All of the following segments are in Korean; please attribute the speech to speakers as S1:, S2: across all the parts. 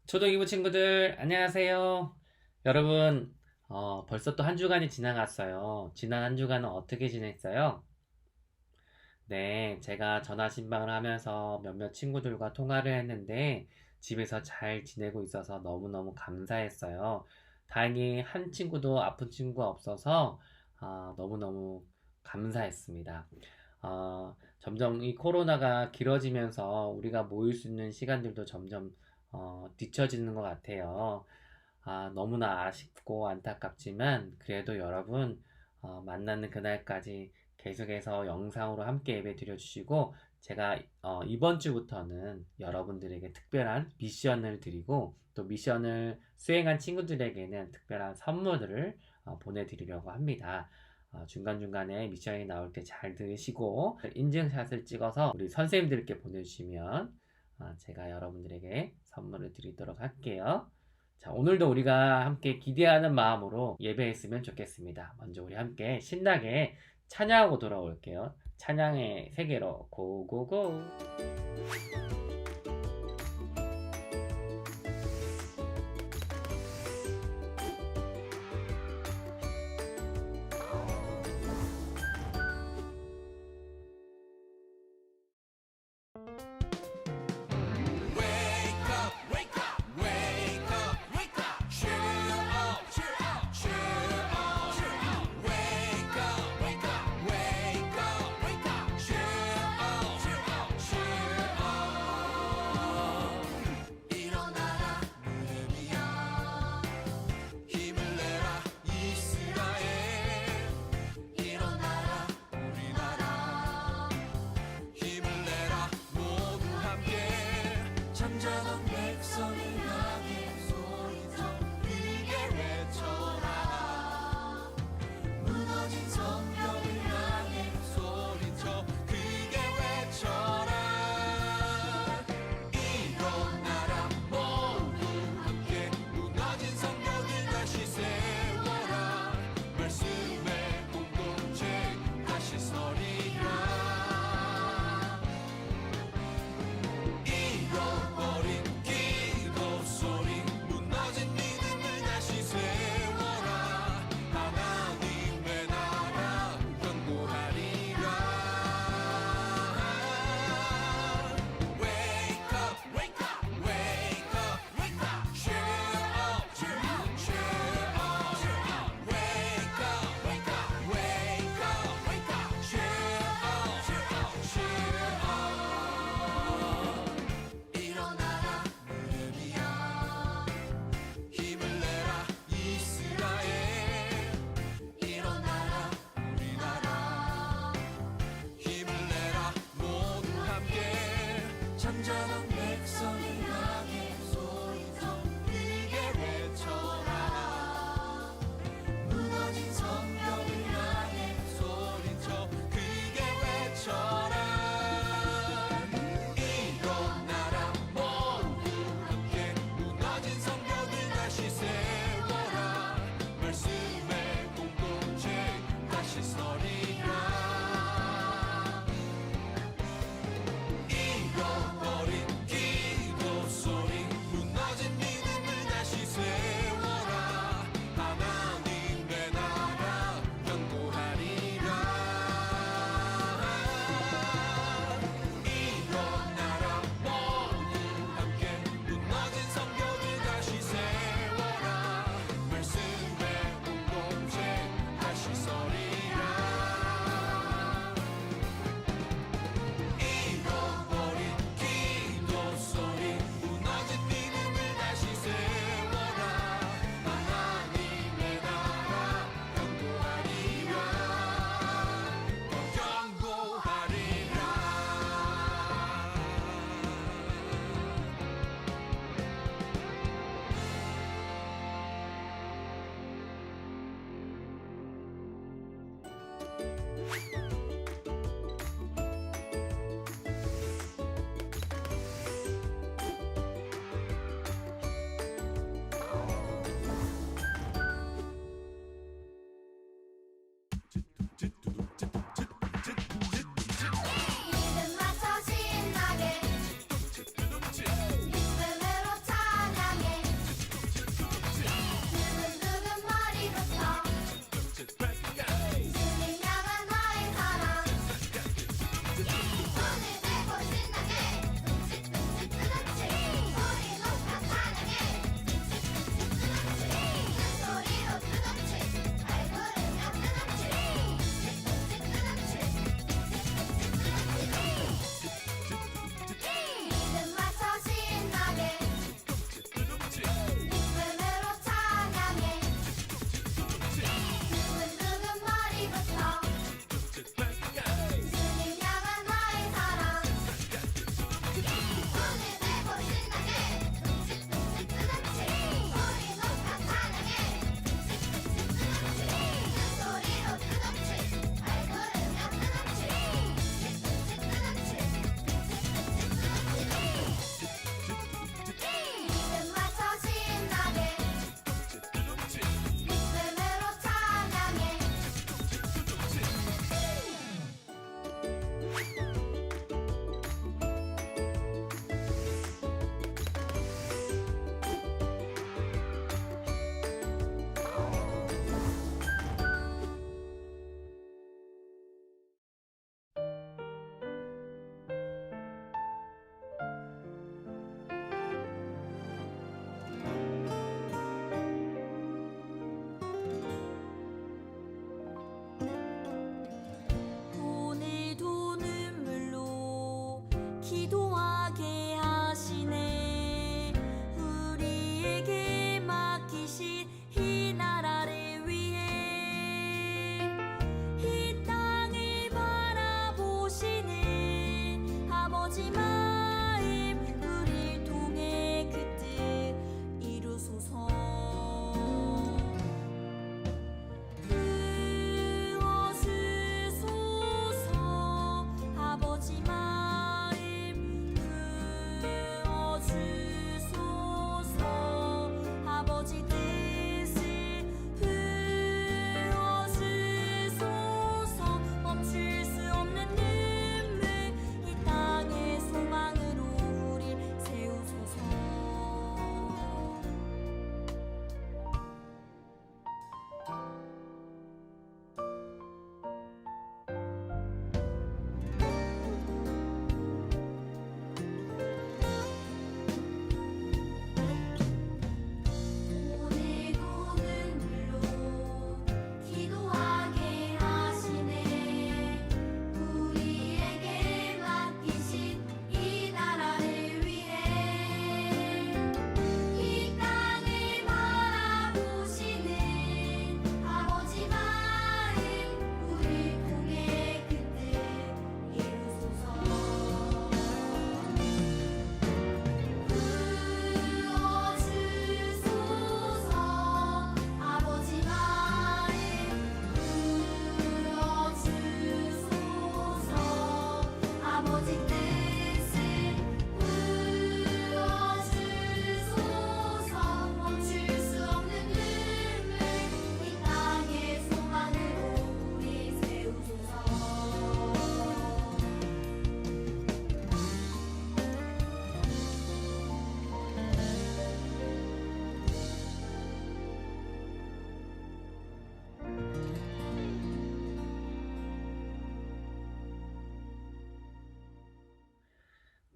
S1: 초등이부 친구들, 안녕하세요. 여러분, 벌써 또 한 주간이 지나갔어요. 지난 한 주간은 어떻게 지냈어요? 네, 제가 전화 신방을 하면서 몇몇 친구들과 통화를 했는데, 집에서 잘 지내고 있어서 너무너무 감사했어요. 다행히 한 친구도 아픈 친구가 없어서, 너무너무 감사했습니다. 점점 이 코로나가 길어지면서 우리가 모일 수 있는 시간들도 점점 뒤처지는 것 같아요. 너무나 아쉽고 안타깝지만 그래도 여러분 만나는 그날까지 계속해서 영상으로 함께 예배 드려주시고 제가 이번 주부터는 여러분들에게 특별한 미션을 드리고 또 미션을 수행한 친구들에게는 특별한 선물을 보내드리려고 합니다. 중간중간에 미션이 나올 때 잘 들으시고 인증샷을 찍어서 우리 선생님들께 보내주시면 제가 여러분들에게 선물을 드리도록 할게요. 자, 오늘도 우리가 함께 기대하는 마음으로 예배했으면 좋겠습니다. 먼저 우리 함께 신나게 찬양하고 돌아올게요. 찬양의 세계로 고고고!
S2: Wake up, wake up, wake up, wake up. Cheer up, cheer up, cheer up, cheer up. Wake up, wake up, wake up, wake up. Cheer up, cheer up, cheer up. 일어나라 느헤미야, 힘을 내라 이스라엘. 일어나라 우리나라, 힘을 내라 모두 함께. 잠자던 백성을 향해 소리쳐 크게 외쳐라. 무너진 성벽을 향해 소리쳐 크게 외쳐라. 일어나라 모두 함께. 무너진 성벽을 다시 세워라. 말씀의 공동체 다시 서리라. 잃어버린 기도 소리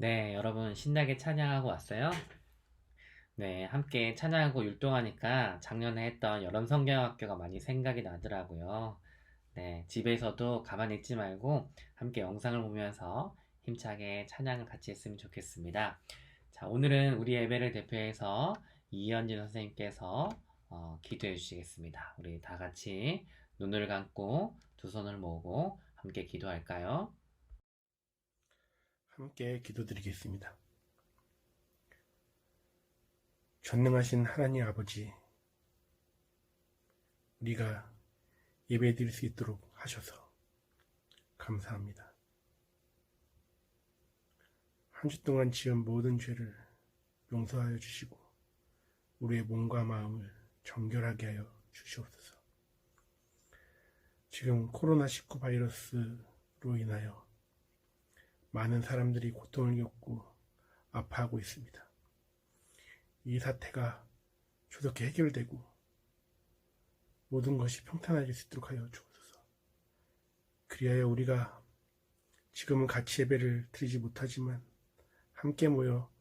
S1: 네, 여러분 신나게 찬양하고 왔어요? 네, 함께 찬양하고 율동하니까 작년에 했던 여름 성경학교가 많이 생각이 나더라고요. 네, 집에서도 가만히 있지 말고 함께 영상을 보면서 힘차게 찬양을 같이 했으면 좋겠습니다. 자, 오늘은 우리 예배를 대표해서 이현진 선생님께서 기도해 주시겠습니다. 우리 다 같이 눈을 감고 두 손을 모으고 함께 기도할까요?
S3: 함께 기도드리겠습니다. 전능하신 하나님 아버지, 우리가 예배드릴 수 있도록 하셔서 감사합니다. 한 주 동안 지은 모든 죄를 용서하여 주시고 우리의 몸과 마음을 정결하게 하여 주시옵소서. 지금 코로나19 바이러스로 인하여 많은 사람들이 고통을 겪고 아파하고 있습니다. 이 사태가 조속히 해결되고 모든 것이 평탄해질 수 있도록 하여 주옵소서. 그리하여 우리가 지금은 같이 예배를 드리지 못하지만 함께 모여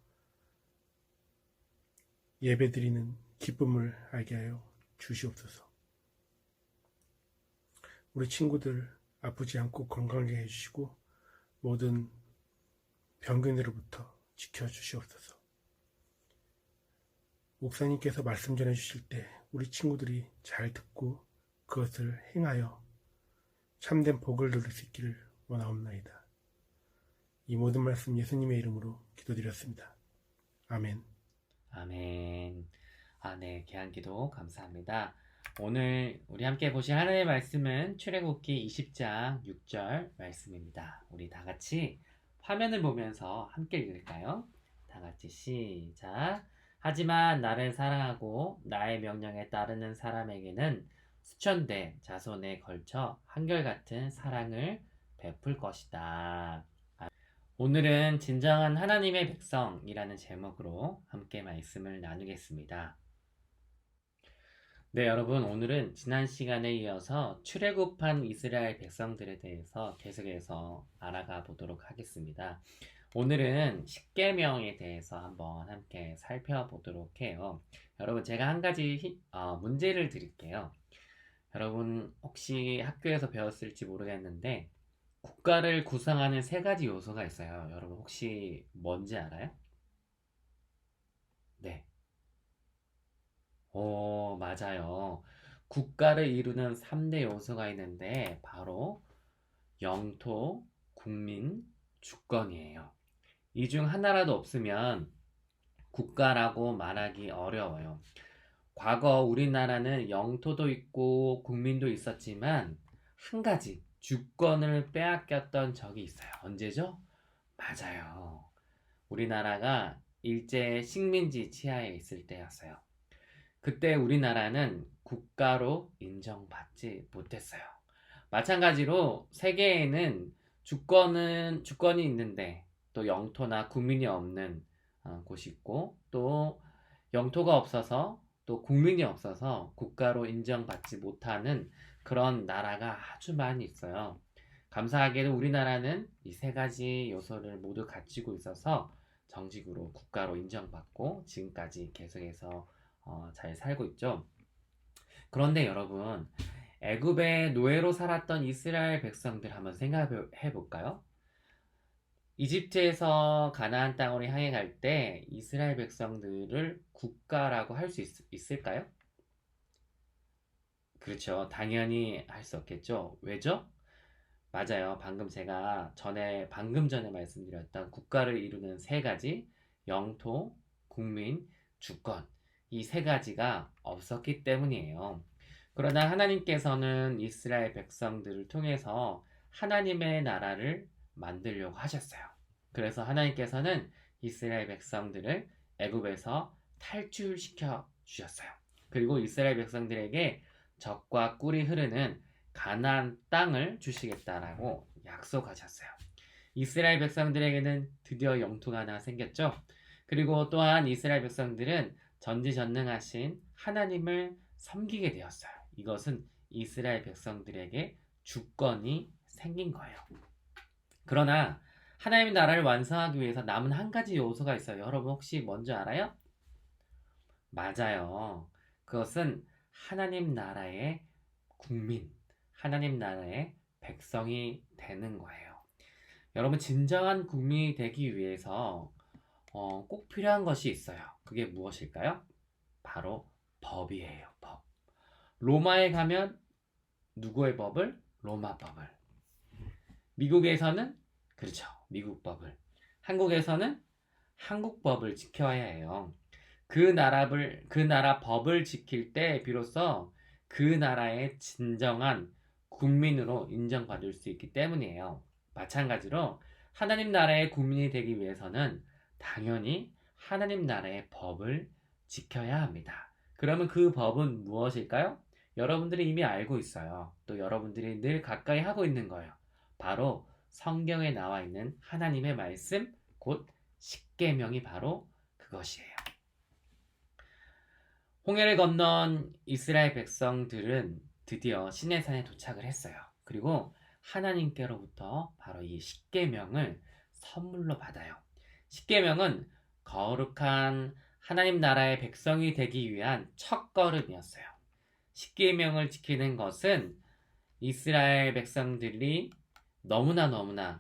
S3: 예배 드리는 기쁨을 알게 하여 주시옵소서. 우리 친구들 아프지 않고 건강하게 해주시고 모든 병균으로부터 지켜주시옵소서. 목사님께서 말씀 전해주실 때 우리 친구들이 잘 듣고 그것을 행하여 참된 복을 누릴 수 있기를 원하옵나이다. 이 모든 말씀 예수님의 이름으로 기도드렸습니다. 아멘.
S1: 아멘. 네, 귀한 기도 감사합니다. 오늘 우리 함께 보실 하나님의 말씀은 출애굽기 20장 6절 말씀입니다. 우리 다 같이 화면을 보면서 함께 읽을까요? 다 같이 시작. 하지만 나를 사랑하고 나의 명령에 따르는 사람에게는 수천대 자손에 걸쳐 한결같은 사랑을 베풀 것이다. 오늘은 진정한 하나님의 백성이라는 제목으로 함께 말씀을 나누겠습니다. 네, 여러분, 오늘은 지난 시간에 이어서 출애굽한 이스라엘 백성들에 대해서 계속해서 알아가 보도록 하겠습니다. 오늘은 십계명에 대해서 한번 함께 살펴보도록 해요. 여러분, 제가 한 가지 문제를 드릴게요. 여러분, 혹시 학교에서 배웠을지 모르겠는데 국가를 구성하는 세 가지 요소가 있어요. 여러분, 혹시 뭔지 알아요? 네. 맞아요. 국가를 이루는 3대 요소가 있는데 바로 영토, 국민, 주권이에요. 이 중 하나라도 없으면 국가라고 말하기 어려워요. 과거 우리나라는 영토도 있고 국민도 있었지만 한 가지 주권을 빼앗겼던 적이 있어요. 언제죠? 맞아요. 우리나라가 일제 식민지 치하에 있을 때였어요. 그때 우리나라는 국가로 인정받지 못했어요. 마찬가지로 세계에는 주권이 있는데 또 영토나 국민이 없는 곳이 있고 또 영토가 없어서 또 국민이 없어서 국가로 인정받지 못하는 그런 나라가 아주 많이 있어요. 감사하게도 우리나라는 이 세 가지 요소를 모두 갖추고 있어서 정식으로 국가로 인정받고 지금까지 계속해서 잘 살고 있죠. 그런데 여러분, 애굽의 노예로 살았던 이스라엘 백성들 한번 생각해 볼까요? 이집트에서 가나안 땅으로 향해 갈 때 이스라엘 백성들을 국가라고 할 수 있을까요? 그렇죠. 당연히 할 수 없겠죠. 왜죠? 맞아요. 방금 전에 말씀드렸던 국가를 이루는 세 가지, 영토, 국민, 주권. 이 세 가지가 없었기 때문이에요. 그러나 하나님께서는 이스라엘 백성들을 통해서 하나님의 나라를 만들려고 하셨어요. 그래서 하나님께서는 이스라엘 백성들을 애굽에서 탈출시켜 주셨어요. 그리고 이스라엘 백성들에게 젖과 꿀이 흐르는 가나안 땅을 주시겠다라고 약속하셨어요. 이스라엘 백성들에게는 드디어 영토가 하나 생겼죠. 그리고 또한 이스라엘 백성들은 전지전능하신 하나님을 섬기게 되었어요. 이것은 이스라엘 백성들에게 주권이 생긴 거예요. 그러나 하나님의 나라를 완성하기 위해서 남은 한 가지 요소가 있어요. 여러분 혹시 뭔지 알아요? 맞아요. 그것은 하나님 나라의 국민, 하나님 나라의 백성이 되는 거예요. 여러분 진정한 국민이 되기 위해서 꼭 필요한 것이 있어요. 그게 무엇일까요? 바로 법이에요. 법. 로마에 가면 누구의 법을? 로마 법을. 미국에서는 그렇죠. 미국 법을. 한국에서는 한국 법을 지켜야 해요. 그 나라 법을 지킬 때 비로소 그 나라의 진정한 국민으로 인정받을 수 있기 때문이에요. 마찬가지로 하나님 나라의 국민이 되기 위해서는 당연히 하나님 나라의 법을 지켜야 합니다. 그러면 그 법은 무엇일까요? 여러분들이 이미 알고 있어요. 또 여러분들이 늘 가까이 하고 있는 거예요. 바로 성경에 나와 있는 하나님의 말씀, 곧 십계명이 바로 그것이에요. 홍해를 건넌 이스라엘 백성들은 드디어 시내산에 도착을 했어요. 그리고 하나님께로부터 바로 이 십계명을 선물로 받아요. 십계명은 거룩한 하나님 나라의 백성이 되기 위한 첫걸음이었어요. 십계명을 지키는 것은 이스라엘 백성들이 너무나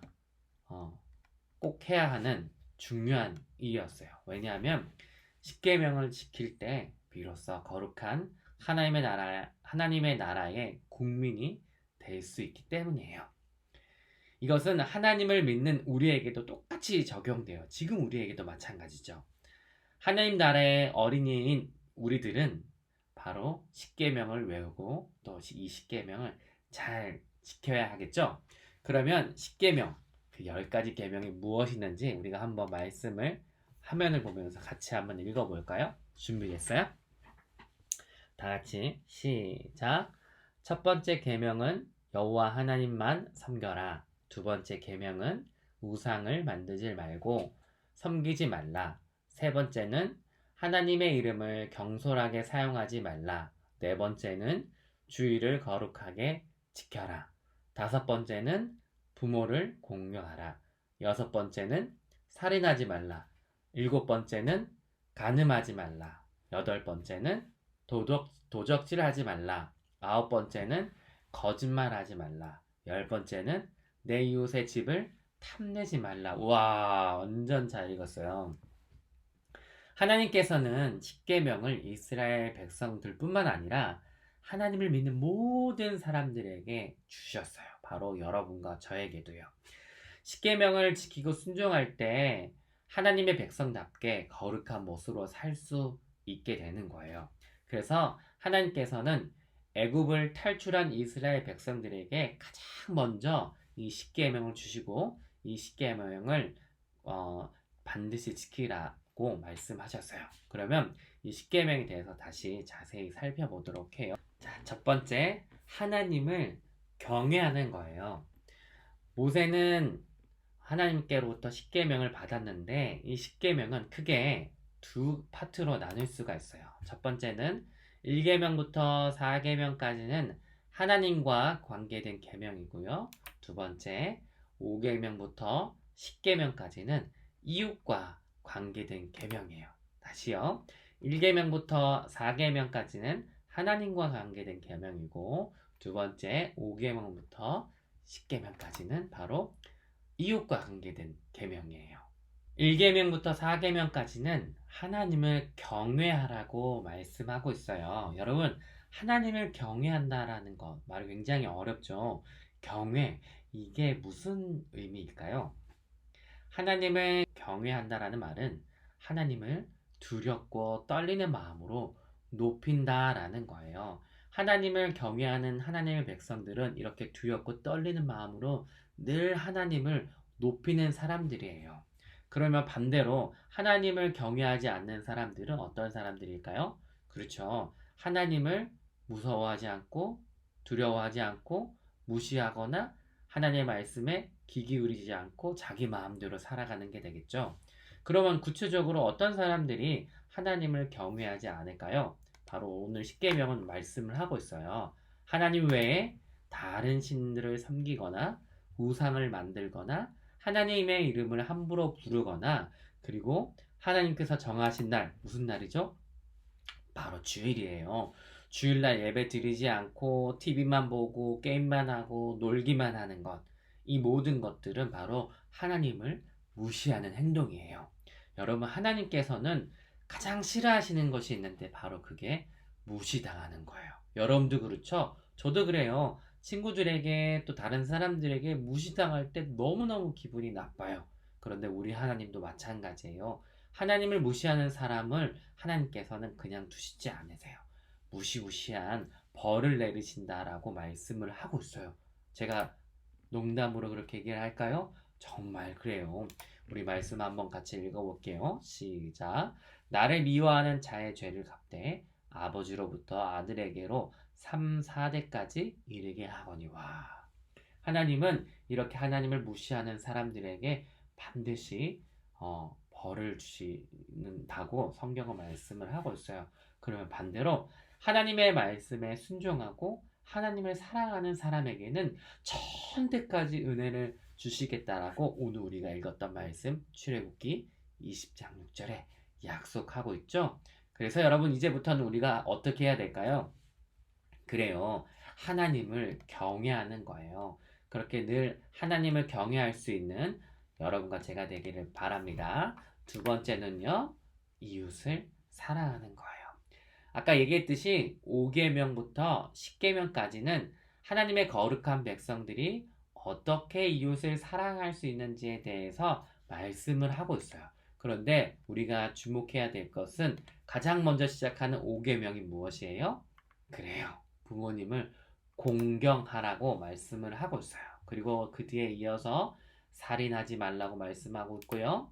S1: 꼭 해야 하는 중요한 일이었어요. 왜냐하면 십계명을 지킬 때 비로소 거룩한 하나님의 나라의 국민이 될 수 있기 때문이에요. 이것은 하나님을 믿는 우리에게도 똑같이 적용돼요. 지금 우리에게도 마찬가지죠. 하나님 나라의 어린이인 우리들은 바로 십계명을 외우고 또 이 십계명을 잘 지켜야 하겠죠. 그러면 십계명 그 10가지 계명이 무엇이는지 우리가 한번 말씀을 화면을 보면서 같이 한번 읽어볼까요? 준비됐어요? 다 같이 시작. 첫 번째 계명은 여호와 하나님만 섬겨라. 두 번째 계명은 우상을 만들지 말고 섬기지 말라. 세 번째는 하나님의 이름을 경솔하게 사용하지 말라. 네 번째는 주의를 거룩하게 지켜라. 다섯 번째는 부모를 공경하라. 여섯 번째는 살인하지 말라. 일곱 번째는 간음하지 말라. 여덟 번째는 도적질하지 말라. 아홉 번째는 거짓말하지 말라. 열 번째는 내 이웃의 집을 탐내지 말라. 우와, 완전 잘 읽었어요. 하나님께서는 십계명을 이스라엘 백성들뿐만 아니라 하나님을 믿는 모든 사람들에게 주셨어요. 바로 여러분과 저에게도요. 십계명을 지키고 순종할 때 하나님의 백성답게 거룩한 모습으로 살 수 있게 되는 거예요. 그래서 하나님께서는 애굽을 탈출한 이스라엘 백성들에게 가장 먼저 이 십계명을 주시고 이 십계명을 반드시 지키라고 말씀하셨어요. 그러면 이 십계명에 대해서 다시 자세히 살펴보도록 해요. 자, 첫 번째, 하나님을 경외하는 거예요. 모세는 하나님께로부터 십계명을 받았는데 이 십계명은 크게 두 파트로 나눌 수가 있어요. 첫 번째는 1계명부터 4계명까지는 하나님과 관계된 계명이고요. 두 번째 5계명부터 10계명까지는 이웃과 관계된 계명이에요. 다시요. 1계명부터 4계명까지는 하나님과 관계된 계명이고 두 번째 5계명부터 10계명까지는 바로 이웃과 관계된 계명이에요. 1계명부터 4계명까지는 하나님을 경외하라고 말씀하고 있어요. 여러분, 하나님을 경외한다라는 것 말이 굉장히 어렵죠. 경외, 이게 무슨 의미일까요? 하나님을 경외한다라는 말은 하나님을 두렵고 떨리는 마음으로 높인다라는 거예요. 하나님을 경외하는 하나님의 백성들은 이렇게 두렵고 떨리는 마음으로 늘 하나님을 높이는 사람들이에요. 그러면 반대로 하나님을 경외하지 않는 사람들은 어떤 사람들일까요? 그렇죠. 하나님을 무서워하지 않고 두려워하지 않고 무시하거나 하나님의 말씀에 귀 기울이지 않고 자기 마음대로 살아가는 게 되겠죠. 그러면 구체적으로 어떤 사람들이 하나님을 경외하지 않을까요? 바로 오늘 십계명은 말씀을 하고 있어요. 하나님 외에 다른 신들을 섬기거나 우상을 만들거나 하나님의 이름을 함부로 부르거나 그리고 하나님께서 정하신 날, 무슨 날이죠? 바로 주일이에요. 주일날 예배 드리지 않고 TV만 보고 게임만 하고 놀기만 하는 것. 이 모든 것들은 바로 하나님을 무시하는 행동이에요. 여러분, 하나님께서는 가장 싫어하시는 것이 있는데 바로 그게 무시당하는 거예요. 여러분도 그렇죠? 저도 그래요. 친구들에게 또 다른 사람들에게 무시당할 때 너무너무 기분이 나빠요. 그런데 우리 하나님도 마찬가지예요. 하나님을 무시하는 사람을 하나님께서는 그냥 두시지 않으세요. 무시무시한 벌을 내리신다라고 말씀을 하고 있어요. 제가 농담으로 그렇게 얘기를 할까요? 정말 그래요. 우리 말씀 한번 같이 읽어볼게요. 시작. 나를 미워하는 자의 죄를 갚되 아버지로부터 아들에게로 3, 4대까지 이르게 하거니와. 하나님은 이렇게 하나님을 무시하는 사람들에게 반드시 벌을 주신다고 성경은 말씀을 하고 있어요. 그러면 반대로 하나님의 말씀에 순종하고 하나님을 사랑하는 사람에게는 천대까지 은혜를 주시겠다라고 오늘 우리가 읽었던 말씀 출애굽기 20장 6절에 약속하고 있죠. 그래서 여러분 이제부터는 우리가 어떻게 해야 될까요? 그래요. 하나님을 경외하는 거예요. 그렇게 늘 하나님을 경외할 수 있는 여러분과 제가 되기를 바랍니다. 두 번째는요, 이웃을 사랑하는 거예요. 아까 얘기했듯이 5계명부터 10계명까지는 하나님의 거룩한 백성들이 어떻게 이웃을 사랑할 수 있는지에 대해서 말씀을 하고 있어요. 그런데 우리가 주목해야 될 것은 가장 먼저 시작하는 5계명이 무엇이에요? 그래요. 부모님을 공경하라고 말씀을 하고 있어요. 그리고 그 뒤에 이어서 살인하지 말라고 말씀하고 있고요.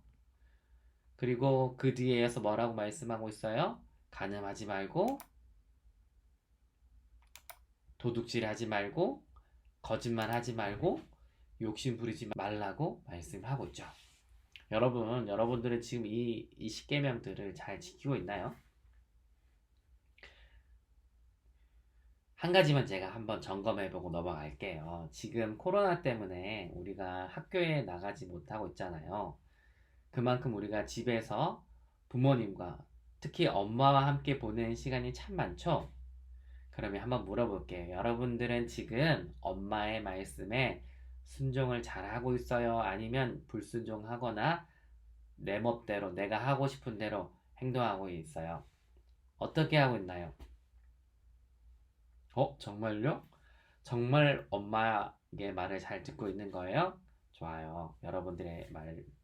S1: 그리고 그 뒤에 이어서 뭐라고 말씀하고 있어요? 간음하지 말고, 도둑질하지 말고, 거짓말하지 말고, 욕심 부리지 말라고 말씀하고 있죠. 여러분들은 지금 이 10계명들을 잘 지키고 있나요? 한 가지만 제가 한번 점검해보고 넘어갈게요. 지금 코로나 때문에 우리가 학교에 나가지 못하고 있잖아요. 그만큼 우리가 집에서 부모님과 특히 엄마와 함께 보내는 시간이 참 많죠? 그러면 한번 물어볼게요. 여러분들은 지금 엄마의 말씀에 순종을 잘하고 있어요? 아니면 불순종하거나 내 멋대로 내가 하고 싶은 대로 행동하고 있어요? 어떻게 하고 있나요? 정말요? 정말 엄마의 말을 잘 듣고 있는 거예요? 좋아요. 여러분들의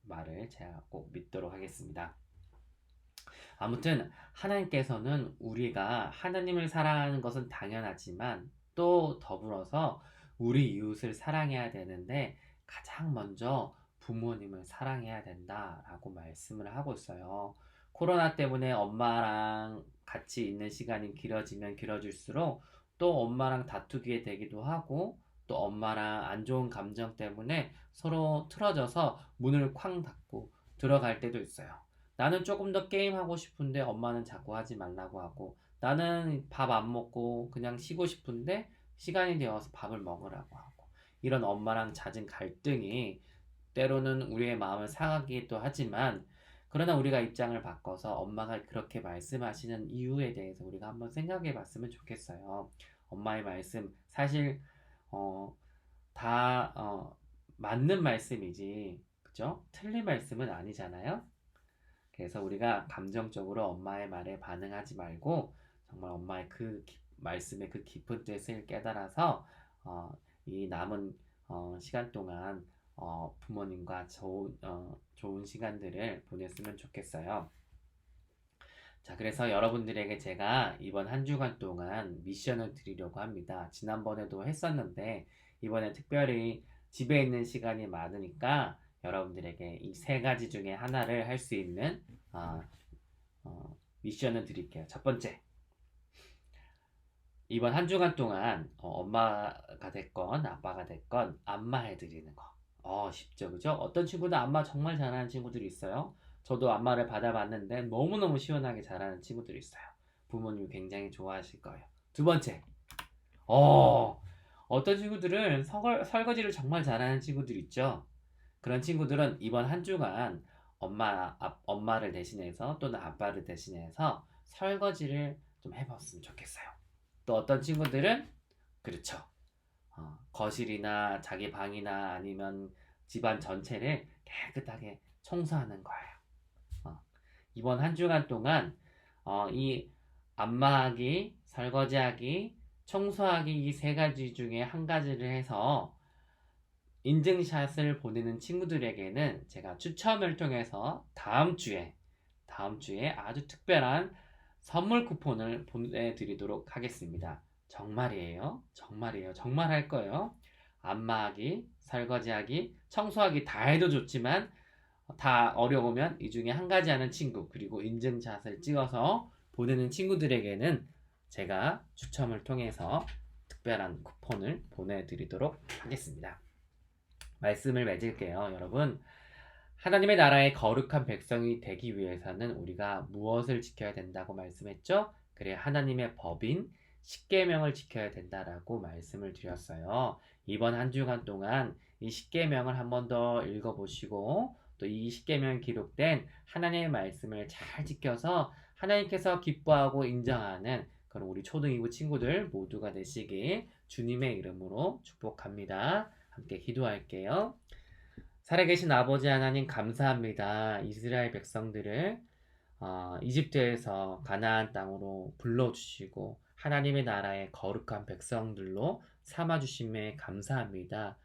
S1: 말을 제가 꼭 믿도록 하겠습니다. 아무튼 하나님께서는 우리가 하나님을 사랑하는 것은 당연하지만 또 더불어서 우리 이웃을 사랑해야 되는데 가장 먼저 부모님을 사랑해야 된다라고 말씀을 하고 있어요. 코로나 때문에 엄마랑 같이 있는 시간이 길어지면 길어질수록 또 엄마랑 다투게 되기도 하고 또 엄마랑 안 좋은 감정 때문에 서로 틀어져서 문을 쾅 닫고 들어갈 때도 있어요. 나는 조금 더 게임하고 싶은데 엄마는 자꾸 하지 말라고 하고 나는 밥 안 먹고 그냥 쉬고 싶은데 시간이 되어서 밥을 먹으라고 하고 이런 엄마랑 잦은 갈등이 때로는 우리의 마음을 상하기도 하지만 그러나 우리가 입장을 바꿔서 엄마가 그렇게 말씀하시는 이유에 대해서 우리가 한번 생각해 봤으면 좋겠어요. 엄마의 말씀 사실 다 맞는 말씀이지 그죠? 틀린 말씀은 아니잖아요. 그래서 우리가 감정적으로 엄마의 말에 반응하지 말고 정말 엄마의 말씀의 그 깊은 뜻을 깨달아서 이 남은 시간 동안 부모님과 좋은 시간들을 보냈으면 좋겠어요. 자, 그래서 여러분들에게 제가 이번 한 주간 동안 미션을 드리려고 합니다. 지난번에도 했었는데 이번에 특별히 집에 있는 시간이 많으니까 여러분들에게 이 세 가지 중에 하나를 할 수 있는 미션을 드릴게요. 첫 번째, 이번 한 주간 동안 엄마가 됐건 아빠가 됐건 안마해드리는 거. 쉽죠, 그죠? 어떤 친구들 안마 정말 잘하는 친구들이 있어요. 저도 안마를 받아봤는데 너무너무 시원하게 잘하는 친구들이 있어요. 부모님이 굉장히 좋아하실 거예요. 두 번째, 어떤 친구들은 설거지를 정말 잘하는 친구들 있죠. 그런 친구들은 이번 한 주간 엄마를 대신해서 또는 아빠를 대신해서 설거지를 좀 해봤으면 좋겠어요. 또 어떤 친구들은 그렇죠. 거실이나 자기 방이나 아니면 집안 전체를 깨끗하게 청소하는 거예요. 어, 이번 한 주간 동안 이 안마하기, 설거지하기, 청소하기 이 세 가지 중에 한 가지를 해서 인증샷을 보내는 친구들에게는 제가 추첨을 통해서 다음 주에 아주 특별한 선물 쿠폰을 보내드리도록 하겠습니다. 정말이에요. 정말이에요. 정말 할 거예요. 안마하기, 설거지하기, 청소하기 다 해도 좋지만 다 어려우면 이 중에 한 가지 하는 친구 그리고 인증샷을 찍어서 보내는 친구들에게는 제가 추첨을 통해서 특별한 쿠폰을 보내드리도록 하겠습니다. 말씀을 맺을게요. 여러분, 하나님의 나라의 거룩한 백성이 되기 위해서는 우리가 무엇을 지켜야 된다고 말씀했죠? 그래, 하나님의 법인 십계명을 지켜야 된다라고 말씀을 드렸어요. 이번 한 주간 동안 이 십계명을 한 번 더 읽어보시고 또 이 십계명에 기록된 하나님의 말씀을 잘 지켜서 하나님께서 기뻐하고 인정하는 그런 우리 초등이부 친구들 모두가 되시길 주님의 이름으로 축복합니다. 함께 기도할게요. 살아계신 아버지 하나님 감사합니다. 이스라엘 백성들을 이집트에서 가나안 땅으로 불러주시고 하나님의 나라의 거룩한 백성들로 삼아주심에 감사합니다.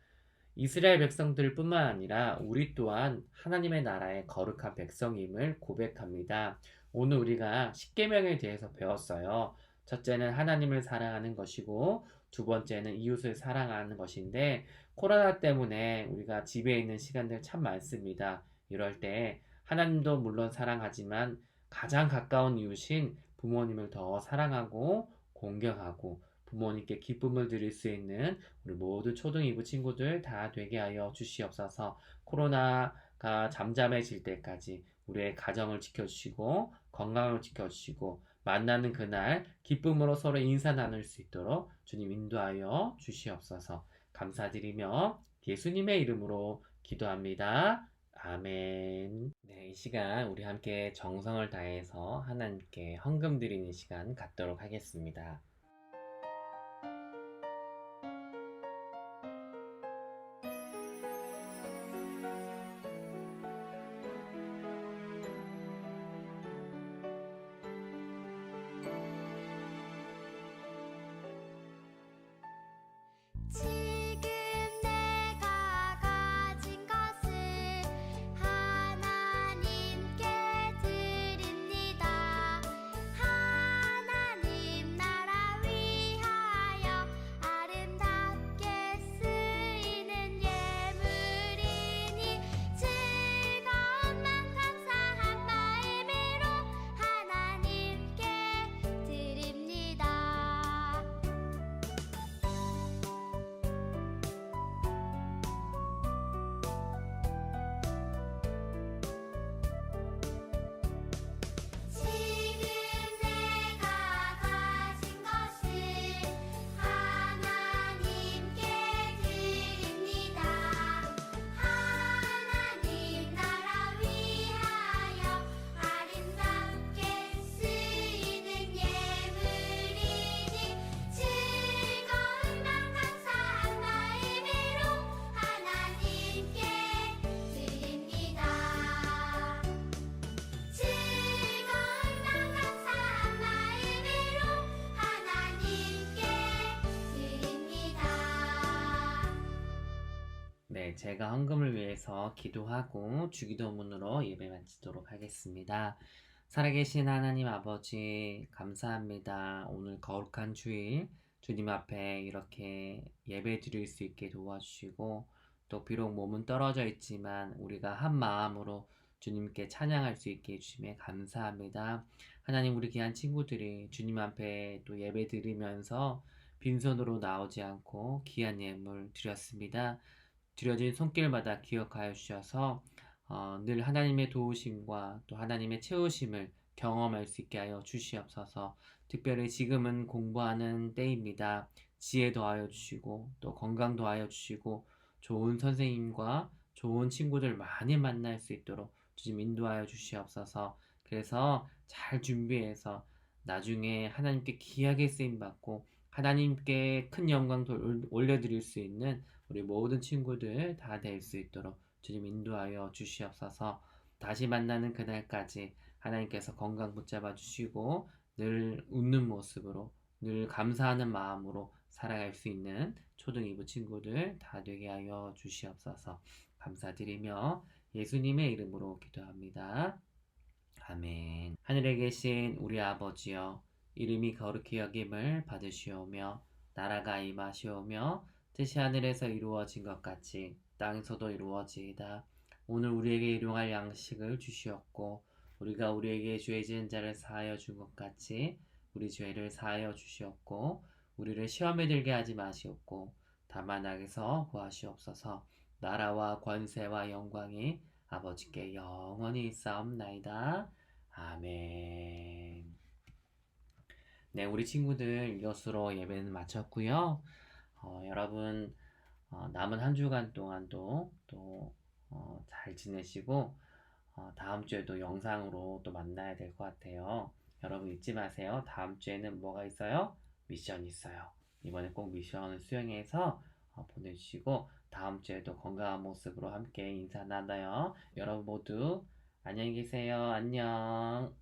S1: 이스라엘 백성들뿐만 아니라 우리 또한 하나님의 나라의 거룩한 백성임을 고백합니다. 오늘 우리가 십계명에 대해서 배웠어요. 첫째는 하나님을 사랑하는 것이고 두 번째는 이웃을 사랑하는 것인데 코로나 때문에 우리가 집에 있는 시간들 참 많습니다. 이럴 때 하나님도 물론 사랑하지만 가장 가까운 이웃인 부모님을 더 사랑하고 공경하고 부모님께 기쁨을 드릴 수 있는 우리 모두 초등이부 친구들 다 되게 하여 주시옵소서. 코로나가 잠잠해질 때까지 우리의 가정을 지켜주시고 건강을 지켜주시고 만나는 그날 기쁨으로 서로 인사 나눌 수 있도록 주님 인도하여 주시옵소서. 감사드리며 예수님의 이름으로 기도합니다. 아멘. 네, 이 시간 우리 함께 정성을 다해서 하나님께 헌금 드리는 시간 갖도록 하겠습니다.
S4: 지금 내가 가진 것을 하나님께 드립니다. 하나님 나라 위하여 아름답게 쓰이는 예물이니 즐거운 맘 감사한 마음으로 하나님께 드립니다. 지금 내가 가진 것을 하나님께 드립니다. 하나님 나라 위하여 아름답게 쓰이는 예물이니 즐거운 맘 감사한 마음으로 하나님께 드립니다. 즐거운 맘 감사한 마음으로 하나님께 드립니다.
S1: 네, 제가 헌금을 위해서 기도하고 주기도문으로 예배 마치도록 하겠습니다. 살아계신 하나님 아버지, 감사합니다. 오늘 거룩한 주일, 주님 앞에 이렇게 예배 드릴 수 있게 도와주시고, 또 비록 몸은 떨어져 있지만 우리가 한 마음으로 주님께 찬양할 수 있게 해주심에 감사합니다. 하나님, 우리 귀한 친구들이 주님 앞에 또 예배 드리면서 빈손으로 나오지 않고 귀한 예물 드렸습니다. 드려진 손길마다 기억하여 주셔서 늘 하나님의 도우심과 또 하나님의 채우심을 경험할 수 있게 하여 주시옵소서. 특별히 지금은 공부하는 때입니다. 지혜 더하여 주시고 또 건강 더하여 주시고 좋은 선생님과 좋은 친구들 많이 만날 수 있도록 주님 인도하여 주시옵소서. 그래서 잘 준비해서 나중에 하나님께 귀하게 쓰임받고 하나님께 큰 영광 올려드릴 수 있는 우리 모든 친구들 다 될 수 있도록 주님 인도하여 주시옵소서. 다시 만나는 그날까지 하나님께서 건강 붙잡아 주시고 늘 웃는 모습으로 늘 감사하는 마음으로 살아갈 수 있는 초등 2부 친구들 다 되게 하여 주시옵소서. 감사드리며 예수님의 이름으로 기도합니다. 아멘. 하늘에 계신 우리 아버지여, 이름이 거룩히 여김을 받으시오며 나라가 임하시오며 뜻이 하늘에서 이루어진 것 같이 땅에서도 이루어지이다. 오늘 우리에게 일용할 양식을 주시옵고 우리가 우리에게 죄 지은 자를 사하여 준 것 같이 우리 죄를 사하여 주시옵고 우리를 시험에 들게 하지 마시옵고 다만 악에서 구하시옵소서. 나라와 권세와 영광이 아버지께 영원히 있사옵나이다. 아멘. 네, 우리 친구들 이것으로 예배는 마쳤고요. 여러분 남은 한 주간 동안도 또 잘 지내시고 다음 주에도 영상으로 또 만나야 될 것 같아요. 여러분 잊지 마세요. 다음 주에는 뭐가 있어요? 미션이 있어요. 이번에 꼭 미션을 수행해서 보내주시고 다음 주에도 건강한 모습으로 함께 인사 나눠요. 여러분 모두 안녕히 계세요. 안녕.